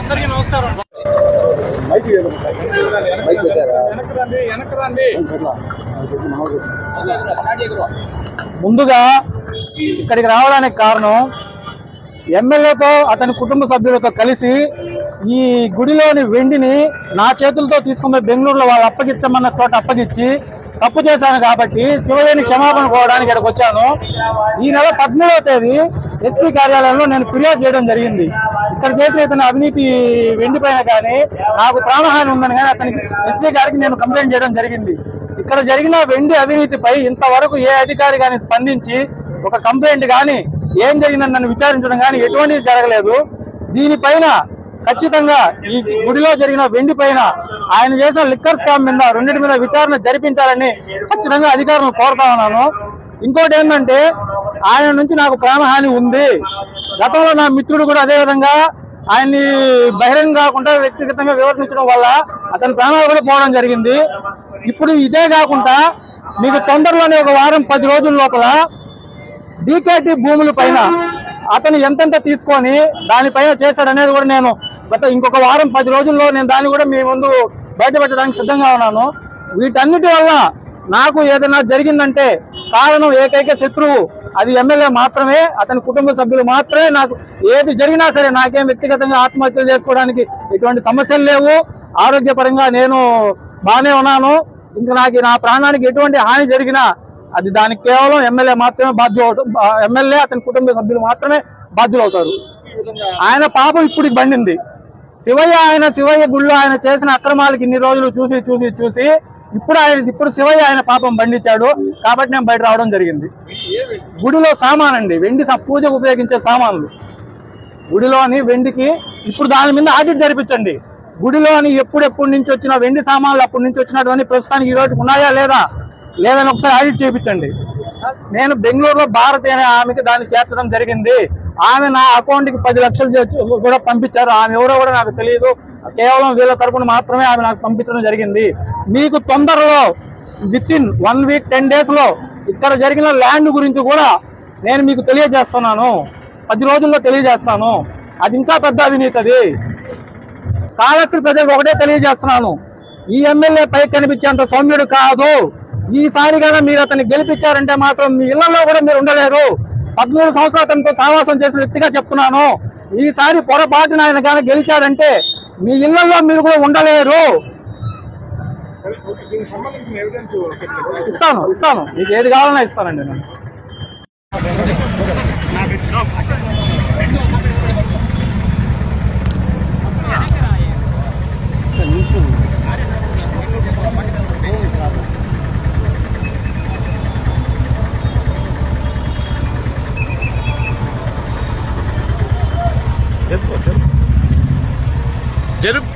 అందరికీ నమస్కారం. ముందుగా ఇక్కడికి రావడానికి కారణం ఎమ్మెల్యేతో అతని కుటుంబ సభ్యులతో కలిసి ఈ గుడిలోని వెండిని నా చేతులతో తీసుకుని బెంగళూరులో వాళ్ళు అప్పగించమన్న చోట అప్పగించి తప్పు చేశాను కాబట్టి శివయ్యని క్షమాపణ కోవడానికి ఇక్కడికి వచ్చాను. ఈ నెల 13వ తేదీ ఎస్పీ కార్యాలయంలో నేను ఫిర్యాదు చేయడం జరిగింది. ఇక్కడ చేసిన ఇతని అవినీతి వెండి పైన కానీ నాకు ప్రాణహాని ఉందని కానీ అతనికి ఎస్పీ గారికి నేను కంప్లైంట్ చేయడం జరిగింది. ఇక్కడ జరిగిన వెండి అవినీతిపై ఇంతవరకు ఏ అధికారి కానీ స్పందించి ఒక కంప్లైంట్ కానీ ఏం జరిగిందని నన్ను విచారించడం కానీ ఎటువంటిది జరగలేదు. దీనిపైన ఖచ్చితంగా ఈ గుడిలో జరిగిన వెండి పైన ఆయన చేసిన లిక్కర్ స్కామ్ మీద రెండింటి మీద విచారణ జరిపించాలని ఖచ్చితంగా అధికారులను కోరుతా ఉన్నాను. ఇంకోటి ఏంటంటే ఆయన నుంచి నాకు ప్రాణహాని ఉంది. గతంలో నా మిత్రుడు కూడా అదే విధంగా ఆయన్ని బహిరంగ కాకుండా వ్యక్తిగతంగా విమర్శించడం వల్ల అతని ప్రాణాలు కూడా పోవడం జరిగింది. ఇప్పుడు ఇదే కాకుండా మీకు తొందరలోనే ఒక వారం 10 రోజుల లోపల డీకేటీ భూముల పైన అతను ఎంతెంత తీసుకొని దానిపైన చేశాడనేది కూడా నేను ఇంకొక వారం 10 రోజుల్లో నేను దాన్ని కూడా మీ ముందు బయట పెట్టడానికి సిద్ధంగా ఉన్నాను. వీటన్నిటి వల్ల నాకు ఏదైనా జరిగిందంటే కారణం ఏకైక శత్రువు అది ఎమ్మెల్యే మాత్రమే, అతని కుటుంబ సభ్యులు మాత్రమే. నాకు ఏది జరిగినా సరే నాకేం వ్యక్తిగతంగా ఆత్మహత్యలు చేసుకోవడానికి ఎటువంటి సమస్యలు లేవు. ఆరోగ్యపరంగా నేను బాగానే ఉన్నాను. ఇంకా నాకు నా ప్రాణానికి ఎటువంటి హాని జరిగినా అది దానికి కేవలం ఎమ్మెల్యే మాత్రమే బాధ్యులు, ఎమ్మెల్యే అతని కుటుంబ సభ్యులు మాత్రమే బాధ్యులు అవుతారు. ఆయన పాపం ఇప్పుడు బండింది. శివయ్య గుళ్ళో ఆయన చేసిన అక్రమాలకు ఇన్ని రోజులు చూసి ఇప్పుడు శివయ్య ఆయన పాపం బండించాడు కాబట్టి నేను బయట రావడం జరిగింది. గుడిలో సామానండి, వెండి పూజకు ఉపయోగించే సామాన్లు. గుడిలోని వెండికి ఇప్పుడు దాని మీద ఆడిట్ జరిపించండి. గుడిలోని ఎప్పుడెప్పటి నుంచి వచ్చిన వెండి సామాన్లు అప్పటి నుంచి వచ్చినటువంటి ప్రస్తుతానికి ఈ రోజుకి ఉన్నాయా లేదని ఒకసారి ఆడిట్ చేయించండి. నేను బెంగళూరులో భారతి అనే ఆమెకి దాన్ని చేర్చడం జరిగింది. ఆమె నా అకౌంట్ కి 10 లక్షలు కూడా పంపించారు. ఆమె ఎవరో కూడా నాకు తెలియదు. కేవలం వీళ్ళ తరపున మాత్రమే ఆమె నాకు పంపించడం జరిగింది. మీకు తొందరలో విత్-ఇన్ 1 వీక్ 10 డేస్ లో ఇక్కడ జరిగిన ల్యాండ్ గురించి కూడా నేను మీకు తెలియజేస్తున్నాను. 10 రోజుల్లో తెలియజేస్తాను. అది ఇంకా పెద్ద అవినీతి. అది కాళహస్తి ప్రజలకు ఒకటే తెలియజేస్తున్నాను, ఈ ఎమ్మెల్యే పై కనిపించేంత సౌమ్యుడు కాదు. ఈసారి కన్నా మీరు అతన్ని గెలిపించారంటే మాత్రం మీ ఇళ్లలో కూడా మీరు ఉండలేరు. 13 సంవత్సరాలు అతనితో సహవాసం చేసిన వ్యక్తిగా చెప్తున్నాను. ఈసారి పొరపాటున ఆయన కానీ గెలిచారంటే మీ ఇళ్లలో మీరు కూడా ఉండలేరు. ఇస్తాను మీకు ఏది కావాలన్నా ఇస్తానండి. నేను జరుగు